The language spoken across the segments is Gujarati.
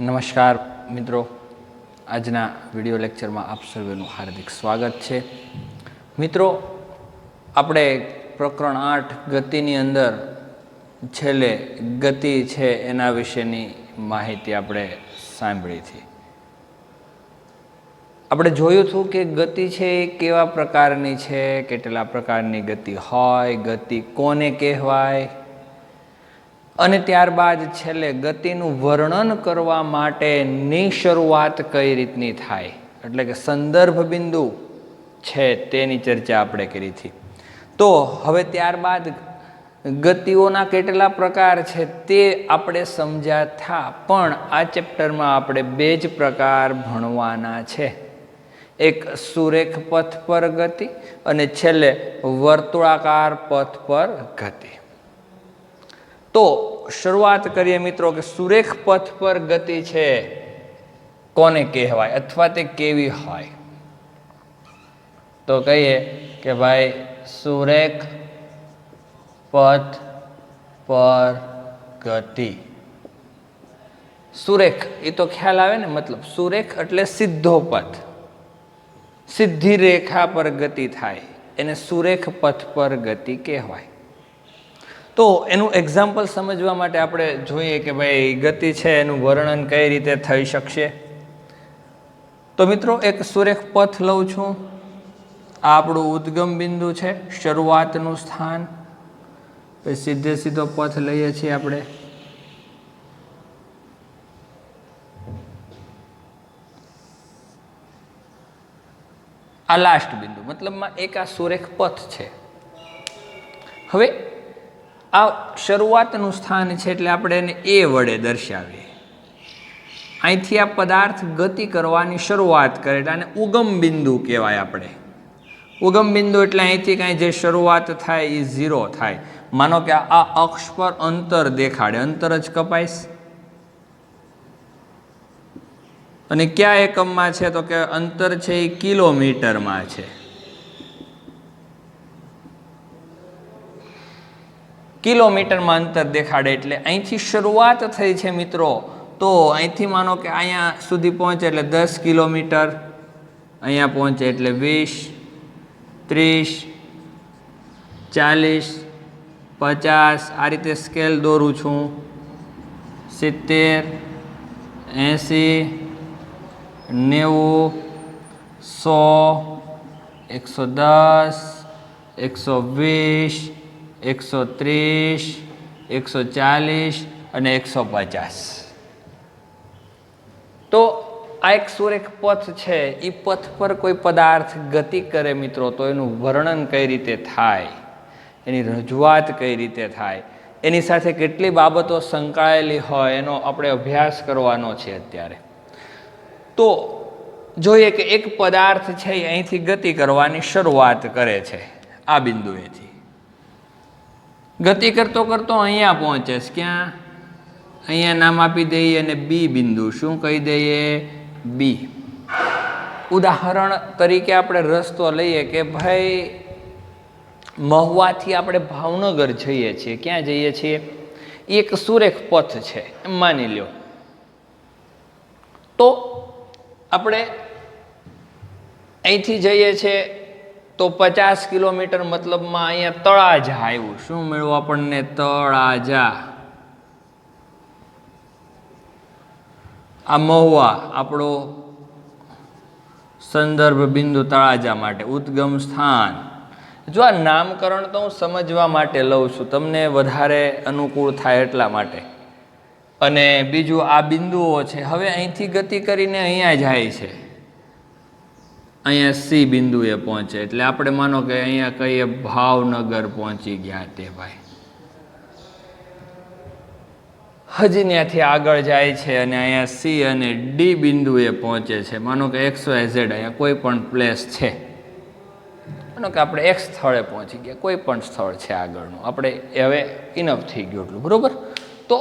નમસ્કાર મિત્રો, આજના વિડિયો લેક્ચરમાં આપ સર્વેનું હાર્દિક સ્વાગત છે. મિત્રો, આપણે પ્રકરણ 8 ગતિની અંદર છેલ્લે ગતિ છે એના વિશેની માહિતી આપણે સાંભળી હતી. આપણે જોયું હતું કે ગતિ છે એ કેવા પ્રકારની છે, કેટલા પ્રકારની ગતિ હોય, ગતિ કોને કહેવાય, અને ત્યારબાદ છેલ્લે ગતિનું વર્ણન કરવા માટેની શરૂઆત કઈ રીતની થાય, એટલે કે સંદર્ભ બિંદુ છે તેની ચર્ચા આપણે કરી હતી. તો હવે ત્યારબાદ ગતિઓના કેટલા પ્રકાર છે તે આપણે સમજ્યા થા, પણ આ ચેપ્ટરમાં આપણે બે જ પ્રકાર ભણવાના છે. એક સુરેખ પથ પર ગતિ અને છેલ્લે વર્તુળાકાર પથ પર ગતિ. તો શરૂઆત કરીએ મિત્રો કે સુરેખ પથ પર ગતિ છે કોને કહેવાય અથવા તે કેવી હોય. તો કહીએ કે ભાઈ સુરેખ પથ પર ગતિ. સુરેખ એ તો ખ્યાલ આવે ને, મતલબ સુરેખ એટલે સીધો પથ, સીધી રેખા પર ગતિ થાય, એને સુરેખ પથ પર ગતિ કહેવાય. તો એનું એક્ઝામ્પલ સમજવા માટે આપણે જોઈએ કે ભાઈ ગતિ છે એનું વર્ણન કઈ રીતે થઈ શકશે. તો મિત્રો, એક સુરેખ પથ લઉં છું. આ આપણું ઉદ્ગમ બિંદુ છે, શરૂઆતનું સ્થાન. પછી સીધે સીધો પથ લઈએ છીએ આપણે. આ લાસ્ટ બિંદુ, મતલબમાં એક આ સુરેખ પથ છે. હવે આ શરૂઆતનું સ્થાન છે એટલે આપણે એને એ વડે દર્શાવીએ. અહીંથી આ પદાર્થ ગતિ કરવાની શરૂઆત કરે એટલે આને ઉગમ બિંદુ કહેવાય. આપણે ઉગમ બિંદુ એટલે અહીંથી કાંઈ જે શરૂઆત થાય એ 0 થાય. માનો કે આ અક્ષ પર અંતર દેખાડે, અંતર જ કપાઈશ. અને કયા એકમમાં છે તો કે અંતર છે એ કિલોમીટરમાં છે. કિલોમીટરમાં અંતર દેખાડે એટલે અહીંથી શરૂઆત થઈ છે મિત્રો. તો અહીંથી માનો કે અહીંયા સુધી પહોંચે એટલે 10 કિલોમીટર, અહીંયા પહોંચે એટલે 20, 30, 40, 50, આ રીતે સ્કેલ દોરું છું. 70, 80, 90, 100, 110, 120, 130, 140 અને 150. તો આ એક સુરેખ પથ છે. એ પથ પર કોઈ પદાર્થ ગતિ કરે મિત્રો, તો એનું વર્ણન કઈ રીતે થાય, એની રજૂઆત કઈ રીતે થાય, એની સાથે કેટલી બાબતો સંકળાયેલી હોય એનો આપણે અભ્યાસ કરવાનો છે અત્યારે. તો જોઈએ કે એક પદાર્થ છે એ અહીંથી ગતિ કરવાની શરૂઆત કરે છે આ બિંદુએથી. ગતિ કરતો કરતો અહીંયા પહોંચે છે. ક્યાં? અહીંયા નામ આપી દઈએ અને બી બિંદુ. શું કહી દઈએ? બી. ઉદાહરણ તરીકે આપણે રસ્તો લઈએ કે ભાઈ મહુવાથી આપણે ભાવનગર જઈએ છીએ. ક્યાં જઈએ છીએ? એક સુરેખ પથ છે એમ માની લ્યો. તો આપણે અહીંથી જઈએ છીએ તો 50 કિલોમીટર, મતલબમાં અહીંયા તળાજા આવ્યું. શું મળ્યું આપણને? તળાજા. આ મહુવા આપણો સંદર્ભ બિંદુ તળાજા માટે ઉદ્ગમ સ્થાન. જો આ નામકરણ તો હું સમજવા માટે લઉં છું, તમને વધારે અનુકૂળ થાય એટલા માટે. અને બીજું આ બિંદુઓ છે. હવે અહીંથી ગતિ કરીને અહીંયા જાય છે, અહીંયા સી બિંદુએ પહોંચે એટલે આપણે માનો કે અહીંયા કહીએ ભાવનગર પહોંચી ગયા તે ભાઈ. હજી ત્યાંથી આગળ જાય છે અને અહીંયા સી અને ડી બિંદુએ પહોંચે છે. માનો કે XYZ અહીંયા કોઈ પણ પ્લેસ છે. માનો કે આપણે એક સ્થળે પહોંચી ગયા, કોઈ પણ સ્થળ છે આગળનું. આપણે હવે ઇનફ થઈ ગયું એટલું, બરોબર. તો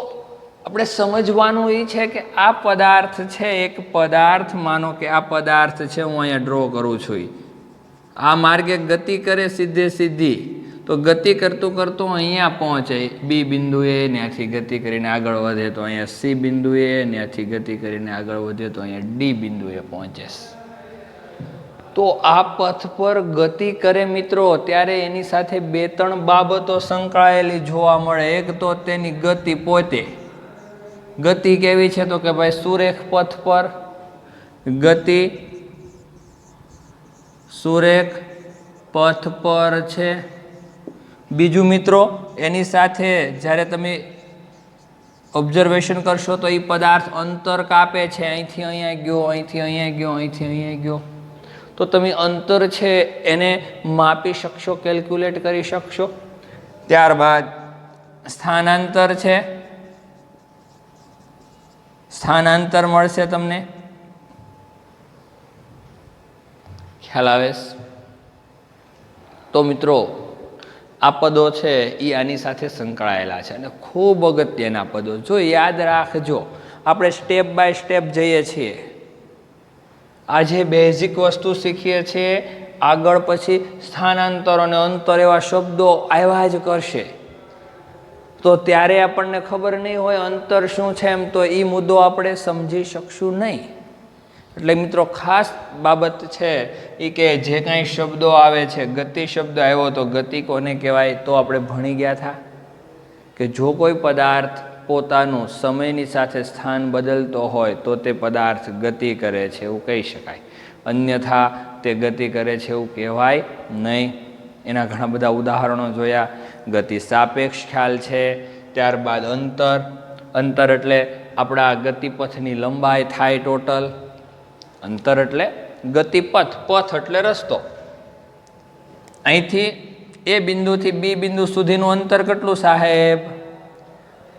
આપણે સમજવાનું એ છે કે આ પદાર્થ છે, એક પદાર્થ, માનો કે આ પદાર્થ છે, હું અહીંયા ડ્રો કરું છું. આ માર્ગે ગતિ કરે સીધે સીધી, તો ગતિ કરતું કરતું અહીંયા પહોંચે બી બિંદુએ, ત્યાંથી ગતિ કરીને આગળ વધે તો અહીંયા સી બિંદુએ, ત્યાંથી ગતિ કરીને આગળ વધે તો અહીંયા ડી બિંદુએ પહોંચે. તો આ પથ પર ગતિ કરે મિત્રો ત્યારે એની સાથે બે ત્રણ બાબતો સંકળાયેલી જોવા મળે. એક તો તેની ગતિ પોતે. ગતિ કેવી છે તો કે ભાઈ સુરેખ પથ પર ગતિ સુરેખ પથ પર છે. બીજું મિત્રો એની સાથે જ્યારે તમે ઓબ્ઝર્વેશન કરશો તો એ પદાર્થ અંતર કાપે છે. અહીંથી અહીંયા ગયો, અહીંથી અહીંયા ગયો, અહીંથી અહીંયા ગયો. તો તમે અંતર છે એને માપી શકશો, કેલ્ક્યુલેટ કરી શકશો. ત્યારબાદ સ્થાનાંતર છે, સ્થાનાંતર મળશે તમને. ખ્યાલ આવે? તો મિત્રો આ પદો છે એ આની સાથે સંકળાયેલા છે અને ખૂબ અગત્યના પદો. જો યાદ રાખજો, આપણે સ્ટેપ બાય સ્ટેપ જઈએ છીએ. આજે બેઝિક વસ્તુ શીખીએ છીએ, આગળ પછી સ્થાનાંતર અને અંતર એવા શબ્દો આવ્યા જ કરશે. તો ત્યારે આપણને ખબર નહીં હોય અંતર શું છે એમ, તો એ મુદ્દો આપણે સમજી શકશું નહીં. એટલે મિત્રો ખાસ બાબત છે એ કે જે કાંઈ શબ્દો આવે છે, ગતિ શબ્દ આવ્યો તો ગતિ કોને કહેવાય તો આપણે ભણી ગયા હતા કે જો કોઈ પદાર્થ પોતાનું સમયની સાથે સ્થાન બદલતો હોય તો તે પદાર્થ ગતિ કરે છે એવું કહી શકાય. અન્યથા તે ગતિ કરે છે એવું કહેવાય નહીં. એના ઘણા બધા ઉદાહરણો જોયા. ગતિ સાપેક્ષ ખ્યાલ છે. ત્યારબાદ અંતર. અંતર એટલે આપણા ગતિપથની લંબાઈ થાય ટોટલ. અંતર એટલે ગતિપથ, પથ એટલે રસ્તો. અહીંથી એ બિંદુથી બી બિંદુ સુધીનું અંતર કેટલું સાહેબ?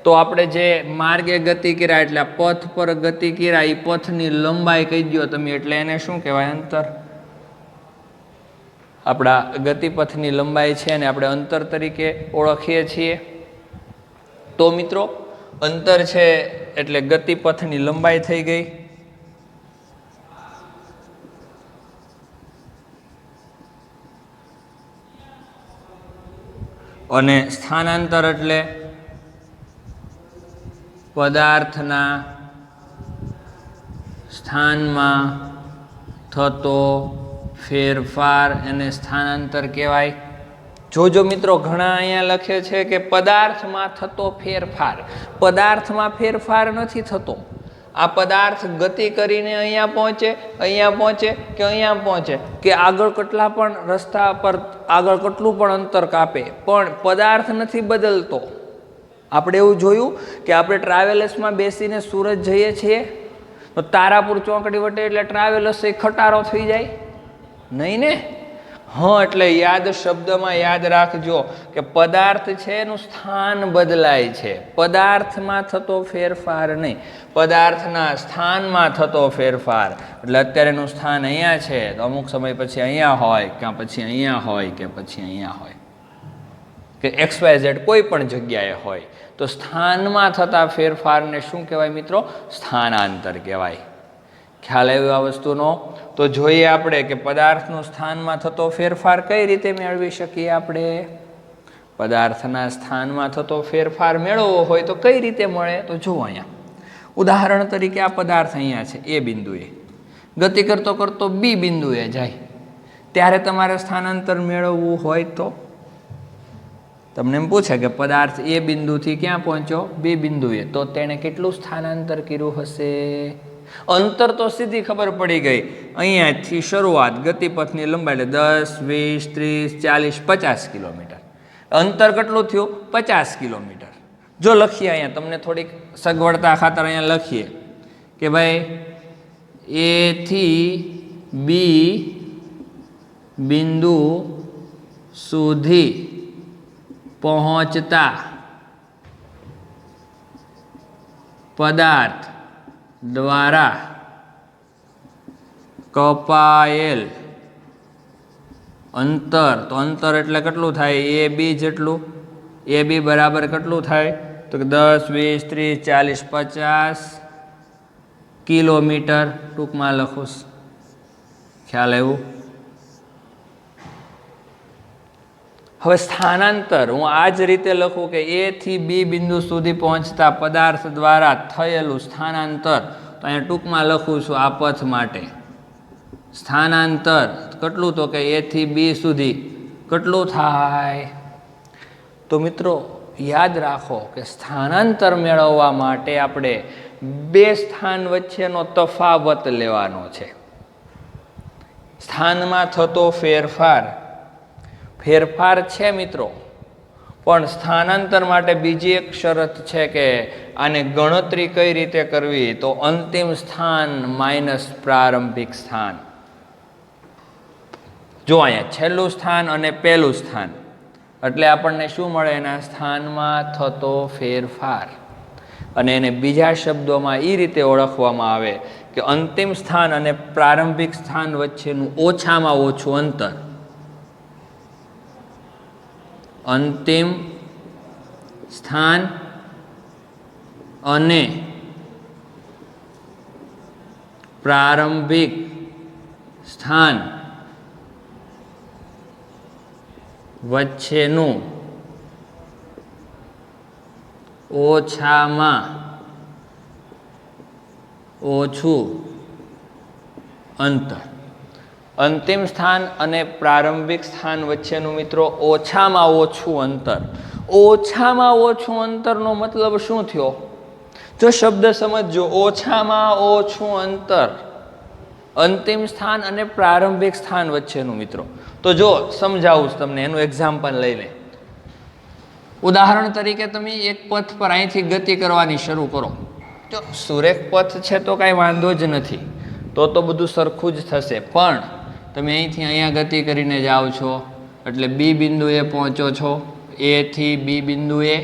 તો આપણે જે માર્ગે ગતિ કર્યા એટલે પથ પર ગતિ કર્યા એ પથની લંબાઈ કહી દો તમે, એટલે એને શું કહેવાય? અંતર. આપણા ગતિપથની લંબાઈ છે અને આપણે અંતર તરીકે ઓળખીએ છીએ. તો મિત્રો અંતર છે એટલે ગતિપથની લંબાઈ થઈ ગઈ. અને સ્થાનાંતર એટલે પદાર્થના સ્થાનમાં થતો ફેરફાર એને સ્થાનાંતર કહેવાય. જોજો મિત્રો ઘણા અહીંયા લખે છે કે પદાર્થમાં થતો ફેરફાર. પદાર્થમાં ફેરફાર નથી થતો. આ પદાર્થ ગતિ કરીને અહીંયા પહોંચે, અહીંયા પહોંચે કે અહીંયા પહોંચે કે આગળ કેટલા પણ રસ્તા પર આગળ કેટલું પણ અંતર કાપે, પણ પદાર્થ નથી બદલતો. આપણે એવું જોયું કે આપણે ટ્રાવેલર્સમાં બેસીને સુરત જઈએ છીએ તો તારાપુર ચોકડી વટે એટલે ટ્રાવેલર્સ એ ખટારો થઈ જાય નહીં ને? હા, એટલે યાદ શબ્દમાં યાદ રાખજો કે પદાર્થ છે એનું સ્થાન બદલાય છે. પદાર્થમાં થતો ફેરફાર નહીં, પદાર્થના સ્થાનમાં થતો ફેરફાર. એટલે અત્યારે એનું સ્થાન અહીંયા છે તો અમુક સમય પછી અહીંયા હોય, કે પછી અહીંયા હોય, કે પછી અહીંયા હોય, કે XYZ કોઈ પણ જગ્યાએ હોય. તો સ્થાનમાં થતા ફેરફારને શું કહેવાય મિત્રો? સ્થાનાંતર કહેવાય. ખ્યાલ આવ્યો આ વસ્તુનો? તો જોઈએ આપણે કે પદાર્થનું સ્થાનમાં થતો ફેરફાર કઈ રીતે મેળવી શકીએ. આપણે પદાર્થના સ્થાનમાં થતો ફેરફાર મેળવવો હોય તો કઈ રીતે મળે? તો જુઓ અહીંયા ઉદાહરણ તરીકે આ પદાર્થ અહીંયા છે એ બિંદુએ, ગતિ કરતો કરતો બી બિંદુએ જાય. ત્યારે તમારે સ્થાનાંતર મેળવવું હોય તો તમને એમ પૂછે કે પદાર્થ એ બિંદુથી ક્યાં પહોંચ્યો? બી બિંદુએ. તો તેણે કેટલું સ્થાનાંતર કર્યું હશે? અંતર તો સીધી ખબર પડી ગઈ. અહીંયાથી શરૂઆત ગતિપથની લંબાઈ એટલે 10, 20, 30, 40, 50 કિલોમીટર. અંતર કેટલું થયું? 50 કિલોમીટર. જો લખીએ અહીંયા તમને થોડીક સગવડતા ખાતર અહીંયા લખીએ કે ભાઈ એ થી બી બિંદુ સુધી પહોંચતા પદાર્થ દ્વારા કપાયેલ અંતર. તો અંતર એટલે કેટલું થાય? એ બી જેટલું. એ બી બરાબર કેટલું થાય? તો 10, 20, 30, 40, 50 કિલોમીટર ટૂંકમાં લખું. ખ્યાલ આવ્યું? હવે સ્થાનાંતર હું આ જ રીતે લખું કે એ થી બી બિંદુ સુધી પહોંચતા પદાર્થ દ્વારા થયેલું સ્થાનાંતર, તો અહીંયા ટૂંકમાં લખું છું આ પથ માટે સ્થાનાંતર કેટલું, તો કે એ થી બી સુધી કેટલું થાય. તો મિત્રો યાદ રાખો કે સ્થાનાંતર મેળવવા માટે આપણે બે સ્થાન વચ્ચેનો તફાવત લેવાનો છે. સ્થાનમાં થતો ફેરફાર છે મિત્રો, પણ સ્થાનાંતર માટે બીજી એક શરત છે કે આને ગણતરી કઈ રીતે કરવી, તો અંતિમ સ્થાન માઇનસ પ્રારંભિક સ્થાન. જો અહીંયા છેલ્લું સ્થાન અને પહેલું સ્થાન એટલે આપણને શું મળે, એના સ્થાનમાં થતો ફેરફાર. અને એને બીજા શબ્દોમાં એ રીતે ઓળખવામાં આવે કે અંતિમ સ્થાન અને પ્રારંભિક સ્થાન વચ્ચેનું ઓછામાં ઓછું અંતર. અંતિમ સ્થાન અને પ્રારંભિક સ્થાન વચ્ચેનું ઓછામાં ઓછું અંતર. અંતિમ સ્થાન અને પ્રારંભિક સ્થાન વચ્ચેનું મિત્રો ઓછામાં ઓછું અંતર. ઓછામાં ઓછું અંતરનો મતલબ શું થયો, જો શબ્દ સમજો, ઓછામાં ઓછું અંતર અંતિમ સ્થાન અને પ્રારંભિક સ્થાન વચ્ચેનું મિત્રો. તો જો સમજાવું તમને, એનું એક્ઝામ્પલ લઈ લે. ઉદાહરણ તરીકે તમે એક પથ પર અહીંથી ગતિ કરવાની શરૂ કરો. જો સુરેખ પથ છે તો કાંઈ વાંધો જ નથી, તો બધું સરખું જ થશે. પણ તમે અહીંથી અહીંયા ગતિ કરીને જાઓ છો એટલે બી બિંદુએ પહોંચો છો, એ થી બી બિંદુએ.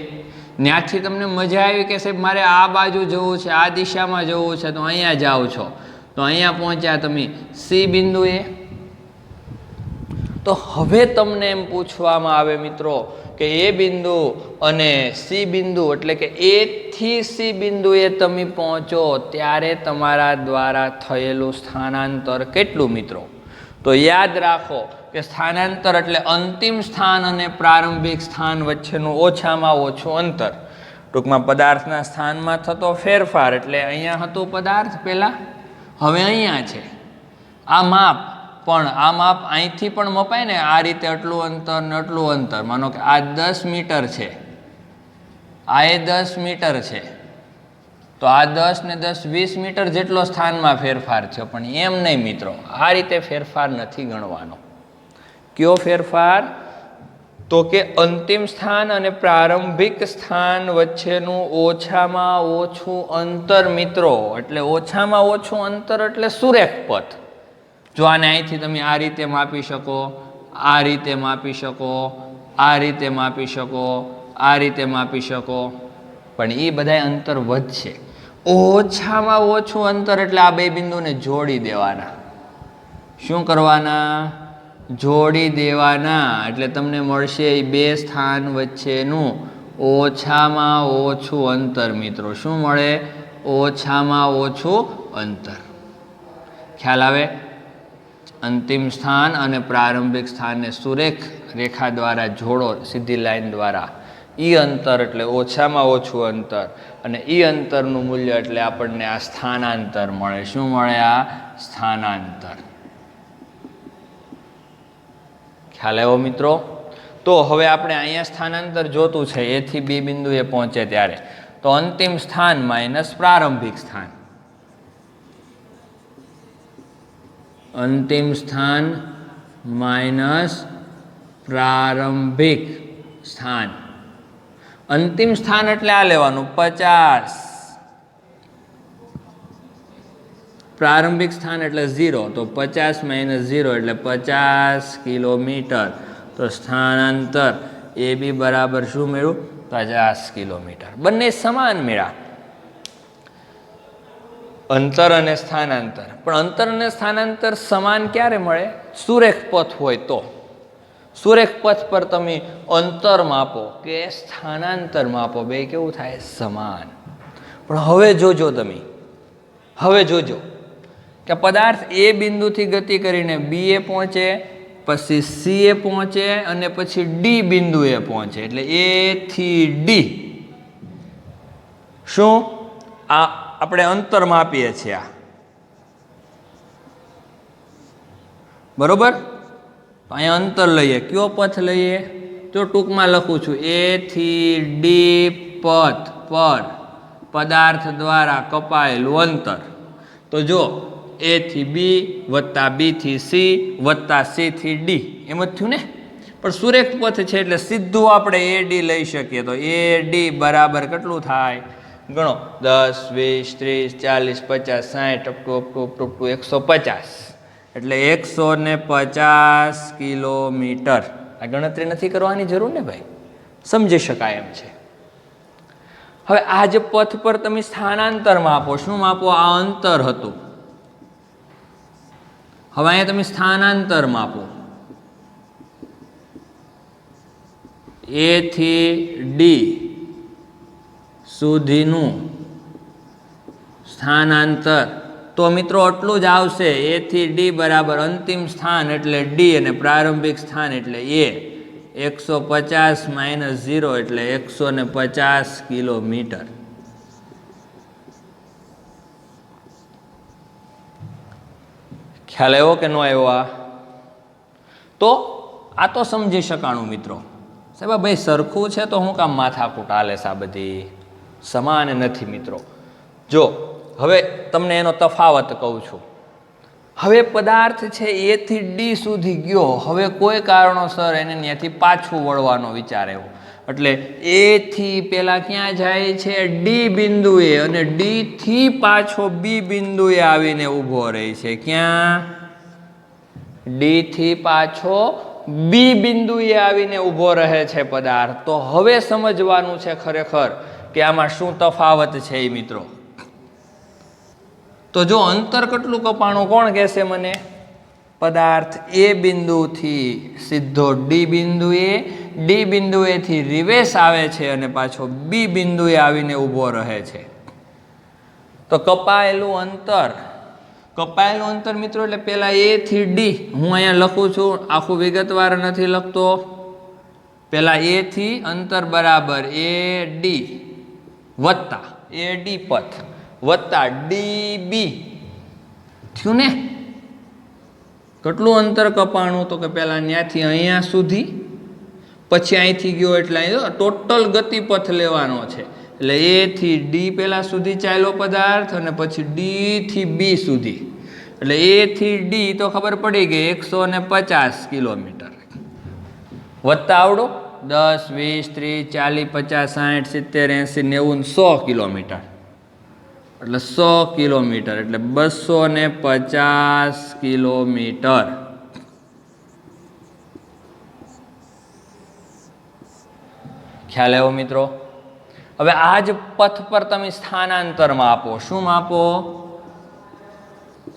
ત્યાંથી તમને મજા આવી કે સાહેબ મારે આ બાજુ જવું છે, આ દિશામાં જવું છે, તો અહીંયા જાઓ છો. તો અહીંયા પહોંચ્યા તમે સી બિંદુએ. તો હવે તમને એમ પૂછવામાં આવે મિત્રો કે એ બિંદુ અને સી બિંદુ એટલે કે એ થી સી બિંદુએ તમે પહોંચો ત્યારે તમારા દ્વારા થયેલું સ્થાનાંતર કેટલું મિત્રો? તો યાદ રાખો કે સ્થાનાંતર એટલે અંતિમ સ્થાન અને પ્રારંભિક સ્થાન વચ્ચેનું ઓછામાં ઓછું અંતર. ટૂંકમાં પદાર્થના સ્થાનમાં થતો ફેરફાર. એટલે અહીંયા હતું પદાર્થ પહેલાં, હવે અહીંયા છે. આ માપ પણ આ માપ અહીંથી પણ મપાય ને, આ રીતે આટલું અંતર ને આટલું અંતર. માનો કે આ 10 મીટર છે, આ એ 10 મીટર છે, તો આ 10 ને 10 20 મીટર જેટલો સ્થાનમાં ફેરફાર છે. પણ એમ નહીં મિત્રો, આ રીતે ફેરફાર નથી ગણવાનો. કયો ફેરફાર? તો કે અંતિમ સ્થાન અને પ્રારંભિક સ્થાન વચ્ચેનું ઓછામાં ઓછું અંતર મિત્રો. એટલે ઓછામાં ઓછું અંતર એટલે સુરેખ પથ. જો આને અહીંથી તમે આ રીતે માપી શકો, આ રીતે માપી શકો, આ રીતે માપી શકો, આ રીતે માપી શકો, પણ એ બધા અંતર વધશે. ઓછામાં ઓછું અંતર એટલે આ બે બિંદુને જોડી દેવાના. શું કરવાના? જોડી દેવાના. એટલે તમને મળશે એ બે સ્થાન વચ્ચેનું ઓછામાં ઓછું અંતર મિત્રો. શું મળે? ઓછામાં ઓછું અંતર. ખ્યાલ આવે? અંતિમ સ્થાન અને પ્રારંભિક સ્થાનને સુરેખ રેખા દ્વારા જોડો, સીધી લાઈન દ્વારા. એ અંતર એટલે ઓછામાં ઓછું અંતર, અને એ અંતરનું મૂલ્ય એટલે આપણને આ સ્થાનાંતર મળે. શું મળે? આ સ્થાનાંતર. ખ્યાલ આવ્યો મિત્રો? તો હવે આપણે અહીંયા સ્થાનાંતર જોતું છે એ થી બી બિંદુએ પહોંચે ત્યારે. તો અંતિમ સ્થાન માઇનસ પ્રારંભિક સ્થાન. અંતિમ સ્થાન માઇનસ પ્રારંભિક સ્થાન. અંતિમ સ્થાન એટલે આ લેવાનું 50, પ્રારંભિક સ્થાન એટલે 0. તો 50 માઇનસ 0 એટલે 50 કિલોમીટર. તો સ્થાનાંતર એ બી બરાબર શું મેળવું? 50 કિલોમીટર. બંને સમાન મેળા, અંતર અને સ્થાનાંતર. પણ અંતર અને સ્થાનાંતર સમાન ક્યારે મળે? સુરેખ પથ હોય તો. સુરેખ પથ પર તમે અંતર માપો કે સ્થાનાંતર માપો, બે કેવું થાય? સમાન. પણ હવે જોજો તમે, હવે જોજો કે પદાર્થ એ બિંદુથી ગતિ કરીને બી એ પહોંચે, પછી સી એ પહોંચે અને પછી ડી બિંદુએ પહોંચે, એટલે એ થી ડી શું આ આપણે અંતર માપીએ છીએ આ, બરોબર. તો અહીંયા અંતર લઈએ, કયો પથ લઈએ? તો ટૂંકમાં લખું છું, એ થી ડી પથ પર પદાર્થ દ્વારા કપાયેલું અંતર. તો જો એ થી બી વત્તા બી થી સી વત્તા સી થી ડી, એમ જ થયું ને. પણ સુરેખ પથ છે એટલે સીધું આપણે એ ડી લઈ શકીએ. તો એ ડી બરાબર કેટલું થાય? ગણો, 10, 20, 30, 40, 50, 60 અપ ટુ 150. એટલે 150 કિલોમીટર. આ ગણતરી નથી કરવાની જરૂર ને ભાઈ, સમજી શકાય એમ છે. હવે આ જે પથ પર તમે સ્થાનાંતર માપો, શું માપો? આ અંતર હતું. હવે અહીંયા તમે સ્થાનાંતર માપો, એ થી ડી સુધીનું સ્થાનાંતર. તો મિત્રો આટલું જ આવશે, એ થી ડી બરાબર અંતિમ સ્થાન એટલે ડી અને પ્રારંભિક સ્થાન એટલે એ. 150 - 0 એટલે 150 કિલોમીટર. ખ્યાલ આવ્યો કે ન આવ્યો? આ તો સમજી શકાણું મિત્રો. સાહેબ ભાઈ સરખું છે તો હું કામ માથાકૂટ હાલે છે? આ બધી સમાન નથી મિત્રો. જો હવે તમને એનો તફાવત કહું છું. હવે પદાર્થ છે એ થી ડી સુધી ગયો, હવે કોઈ કારણોસર એને ત્યાંથી પાછું વળવાનો વિચાર આવ્યો, એટલે એ થી પેલા ક્યાં જાય છે? ડી બિંદુએ, અને ડી થી પાછો બી બિંદુએ આવીને ઊભો રહે છે. ક્યાં? ડી થી પાછો બી બિંદુએ આવીને ઊભો રહે છે પદાર્થ. તો હવે સમજવાનું છે ખરેખર કે આમાં શું તફાવત છે એ મિત્રો. તો જો અંતર કેટલું કપાણું કોણ કહેશે મને? પદાર્થ એ બિંદુથી સીધો ડી બિંદુએ, ડી બિંદુએથી રિવેશ આવે છે અને પાછો બી બિંદુએ આવીને ઊભો રહે છે. તો કપાયેલું અંતર મિત્રો એટલે પેલા એ થી ડી, હું અહીંયા લખું છું, આખું વિગતવાર નથી લખતો. પેલા એ થી અંતર બરાબર એ ડી વત્તા એ ડી પથ વત્તા ડીબી થયું ને. કેટલું અંતર કપાણું? તો કે પેલા ત્યાંથી અહીંયા સુધી, પછી અહીંથી ગયો એટલે અહીં ટોટલ ગતિપથ લેવાનો છે. એટલે એ થી ડી પેલા સુધી ચાલ્યો પદાર્થ, અને પછી ડી થી બી સુધી. એટલે એ થી ડી તો ખબર પડી ગઈ 150 કિલોમીટર. વત્તા આવડો 10, 20, 30, 40, 50, 60, 70, 80, 90, 100 કિલોમીટર. એટલે 100 કિલોમીટર એટલે 250 કિલોમીટર. ખ્યાલ આવ્યો મિત્રો? હવે આ જ પથ પર તમે સ્થાનાંતર માપો. શું માપો?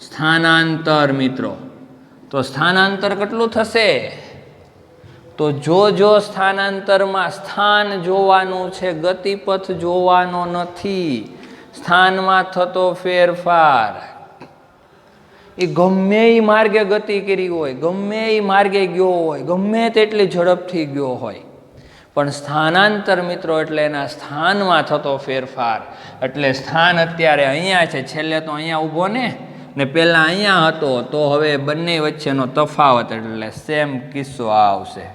સ્થાનાંતર મિત્રો. તો સ્થાનાંતર કેટલું થશે? તો જો સ્થાનાંતરમાં સ્થાન જોવાનું છે, ગતિપથ જોવાનો નથી. સ્થાનમાં થતો ફેરફાર, એ ગમે એ માર્ગે ગતિ કરી હોય, ગમે એ માર્ગે ગયો હોય, ગમે તેટલી ઝડપથી ગયો હોય, પણ સ્થાનાંતર મિત્રો એટલે એના સ્થાનમાં થતો ફેરફાર. એટલે સ્થાન અત્યારે અહીંયા છે, છેલ્લે તો અહીંયા ઊભો ને પહેલા અહીંયા હતો, તો હવે બંને વચ્ચેનો તફાવત એટલે સેમ કિસ્સો આવશે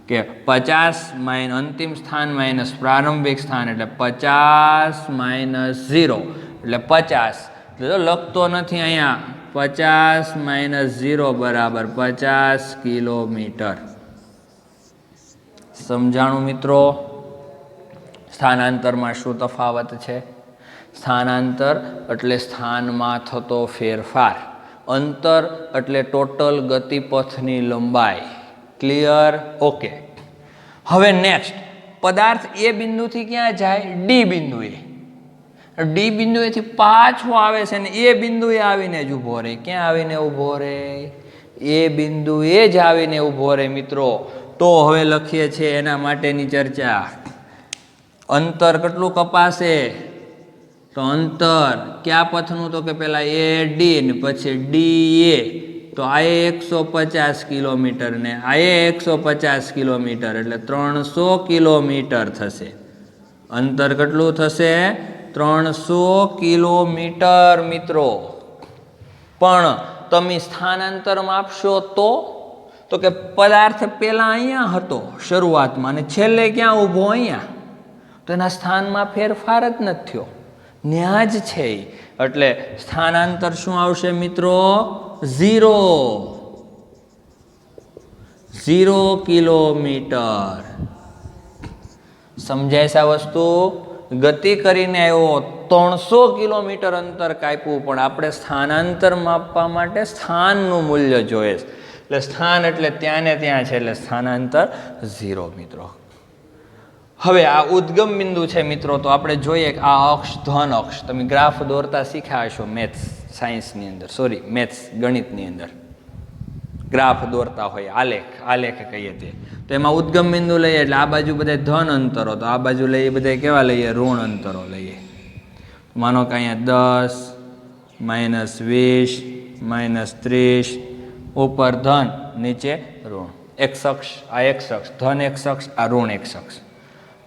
કે 50 અંતિમ સ્થાન માઇનસ પ્રારંભિક સ્થાન એટલે 50 - 0 એટલે 50. જો લખતો નથી અહીંયા, 50 - 0 બરાબર 50 કિલોમીટર. સમજાણું મિત્રો? સ્થાનાંતરમાં શું તફાવત છે? સ્થાનાંતર એટલે સ્થાનમાં થતો ફેરફાર, અંતર એટલે ટોટલ ગતિપથની લંબાઈ. ક્લિયર? ઓકે. હવે નેક્સ્ટ, પદાર્થ એ બિંદુથી ક્યાં જાય? ડી બિંદુએ. ડી બિંદુએથી પાછો આવે છે ને એ બિંદુએ આવીને જ ઊભો રહે. ક્યાં આવીને ઊભો રહે? એ બિંદુએ જ આવીને ઊભો રહે મિત્રો. તો હવે લખીએ છીએ એના માટેની ચર્ચા. અંતર કેટલું કપાશે? તો અંતર કયા પથનું? તો કે પેલા એ ડી ને પછી ડી એ તો આ 150 કિલોમીટર ને આ 150 કિલોમીટર એટલે 300 કિલોમીટર થશે. અંતર કેટલું થશે? 300 કિલોમીટર મિત્રો. પણ તમે સ્થાનાંતર માપશો તો કે પદાર્થ પેલા અહીંયા હતો શરૂઆતમાં અને છેલ્લે ક્યાં ઊભો? અહીંયા. તો એના સ્થાનમાં ફેરફાર જ નથી થયો, ન્યા જ છે. એટલે સ્થાનાંતર શું આવશે મિત્રો? 0 કિલોમીટર. સમજાય છે આ વસ્તુ? ગતિ કરીને આવ્યો, 300 કિલોમીટર અંતર કાપ્યું, પણ આપણે સ્થાનાંતર માપવા માટે સ્થાનનું મૂલ્ય જોઈએ. એટલે સ્થાન એટલે ત્યાં ને ત્યાં છે, એટલે સ્થાનાંતર 0 મિત્રો. હવે આ ઉદ્ગમ બિંદુ છે મિત્રો, તો આપણે જોઈએ કે આ અક્ષ ધન અક્ષ. તમે ગ્રાફ દોરતા શીખ્યા હશો મેથ્સ સાયન્સની અંદર, મેથ્સ ગણિતની અંદર ગ્રાફ દોરતા હોય, આલેખ કહીએ તે. તો એમાં ઉદ્ગમ બિંદુ લઈએ એટલે આ બાજુ બધા ધન અંતરો, તો આ બાજુ લઈએ બધા કેવા લઈએ? ઋણ અંતરો લઈએ. માનો કે અહીંયા 10, -20, -30, ઉપર ધન નીચે ઋણ. એક્સ અક્ષ, આ એક્સ અક્ષ, ધન એક્સ અક્ષ, આ ઋણ એક્સ અક્ષ.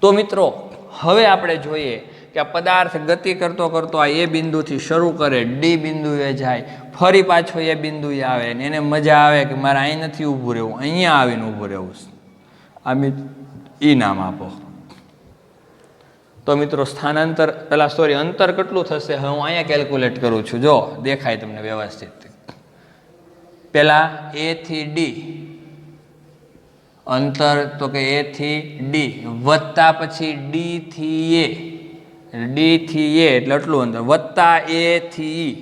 તો મિત્રો હવે આપણે જોઈએ કે આ પદાર્થ ગતિ કરતો કરતો આ એ બિંદુથી શરૂ કરે, ડી બિંદુએ જાય, ફરી પાછો એ બિંદુએ આવે ને એને મજા આવે કે મારે અહીં નથી ઊભું રહેવું, અહીંયા આવીને ઊભું રહેવું. આ ઈ નામ આપો. તો મિત્રો સ્થાનાંતર અંતર કેટલું થશે? હવે હું અહીંયા કેલ્ક્યુલેટ કરું છું. જો દેખાય તમને વ્યવસ્થિત. પેલા એ થી ડી અંતર, તો કે એ થી ડી વત્તા પછી ડી થી એ, ડી થી એ એટલે એટલું અંતર, વત્તા એ થી ઈ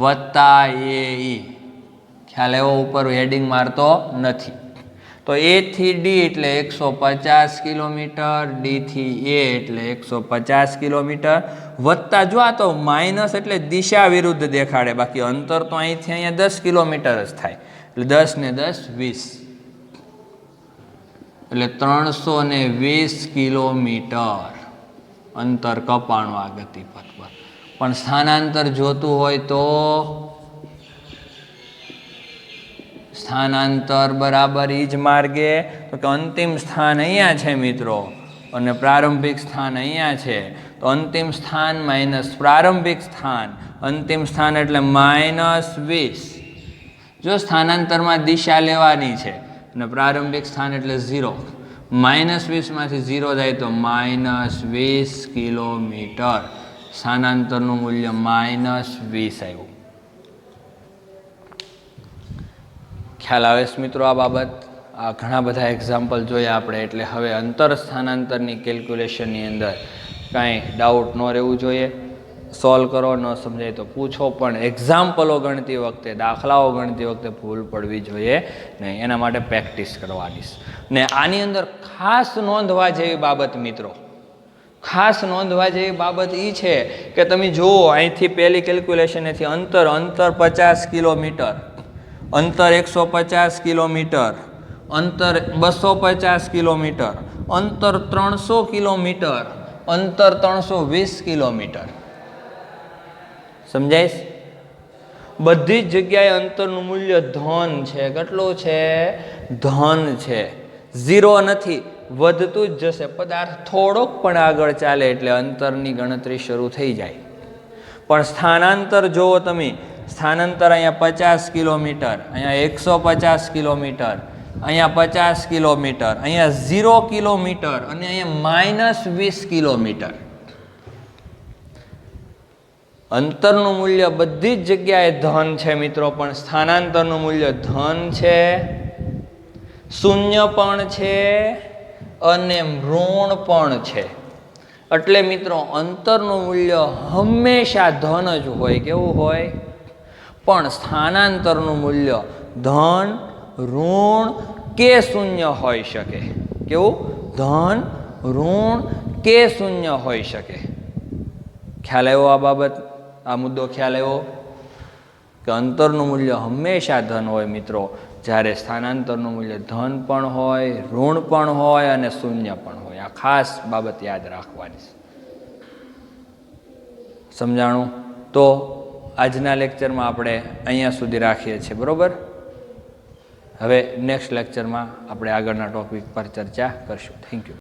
વત્તા એ ઈ. ખ્યાલ એવો ઉપર હેડિંગ મારતો નથી. તો એ થી ડી એટલે 150 કિલોમીટર, ડી થી એ એટલે 150 કિલોમીટર, વત્તા જો આ તો માઇનસ એટલે દિશા વિરુદ્ધ દેખાડે, બાકી અંતર તો અહીંથી અહીંયા 10 કિલોમીટર જ થાય. એટલે 10 ને 10 20, એટલે 320 કિલોમીટર અંતર કપાણું આ ગતિપથ પર. પણ સ્થાનાંતર જોતું હોય તો સ્થાનાંતર બરાબર ઈ જ માર્ગે, તો કે અંતિમ સ્થાન અહીંયા છે મિત્રો અને પ્રારંભિક સ્થાન અહીંયા છે. તો અંતિમ સ્થાન માઇનસ પ્રારંભિક સ્થાન, અંતિમ સ્થાન એટલે -20. જો સ્થાનાંતરમાં દિશા લેવાની છે અને પ્રારંભિક સ્થાન એટલે 0, -20 માંથી 0 જાય તો -20 કિલોમીટર. સ્થાનાંતરનું મૂલ્ય -20 આવ્યું. ખ્યાલ આવે છે મિત્રો આ બાબત? આ ઘણા બધા એક્ઝામ્પલ જોયા આપણે. એટલે હવે અંતર સ્થાનાંતરની કેલ્ક્યુલેશનની અંદર કાંઈ ડાઉટ ન રહેવું જોઈએ. સોલ્વ કરો, ન સમજાય તો પૂછો, પણ એક્ઝામ્પલો ગણતી વખતે, દાખલાઓ ગણતી વખતે ભૂલ પડવી જોઈએ નહીં. એના માટે પ્રેક્ટિસ કરવાની. ને આની અંદર ખાસ નોંધવા જેવી બાબત મિત્રો, ખાસ નોંધવા જેવી બાબત એ છે કે તમે જુઓ અહીંથી પહેલી કેલ્ક્યુલેશનથી અંતર 50 કિલોમીટર, અંતર 150 કિલોમીટર, અંતર 250 કિલોમીટર, અંતર 300 કિલોમીટર, અંતર 320 કિલોમીટર. સમજાય? બધી જ જગ્યાએ અંતરનું મૂલ્ય ધન છે. કેટલું છે? ધન છે. 0 નથી, વધતું જ જશે. પદાર્થ થોડોક પણ આગળ ચાલે એટલે અંતરની ગણતરી શરૂ થઈ જાય. પણ સ્થાનાંતર જુઓ તમે, સ્થાનાંતર અહીંયા 50 કિલોમીટર, અહીંયા 150 કિલોમીટર, અહીંયા 50 કિલોમીટર, અહીંયા 0 કિલોમીટર અને અહીંયા -20 કિલોમીટર. અંતરનું મૂલ્ય બધી જ જગ્યાએ ધન છે મિત્રો, પણ સ્થાનાંતરનું મૂલ્ય ધન છે, શૂન્ય પણ છે અને ઋણ પણ છે. એટલે મિત્રો અંતરનું મૂલ્ય હંમેશા ધન જ હોય. કેવું હોય? પણ સ્થાનાંતરનું મૂલ્ય ધન, ઋણ કે શૂન્ય હોઈ શકે. કેવું? ધન, ઋણ કે શૂન્ય હોઈ શકે. ખ્યાલ આવ્યો આ બાબત? આ મુદ્દો ખ્યાલ આવ્યો કે અંતરનું મૂલ્ય હંમેશા ધન હોય મિત્રો, જ્યારે સ્થાનાંતરનું મૂલ્ય ધન પણ હોય, ઋણ પણ હોય અને શૂન્ય પણ હોય. આ ખાસ બાબત યાદ રાખવાની. સમજાણું? તો આજના લેક્ચરમાં આપણે અહીંયા સુધી રાખીએ છીએ, બરાબર. હવે નેક્સ્ટ લેક્ચરમાં આપણે આગળના ટોપિક પર ચર્ચા કરશું. Thank you.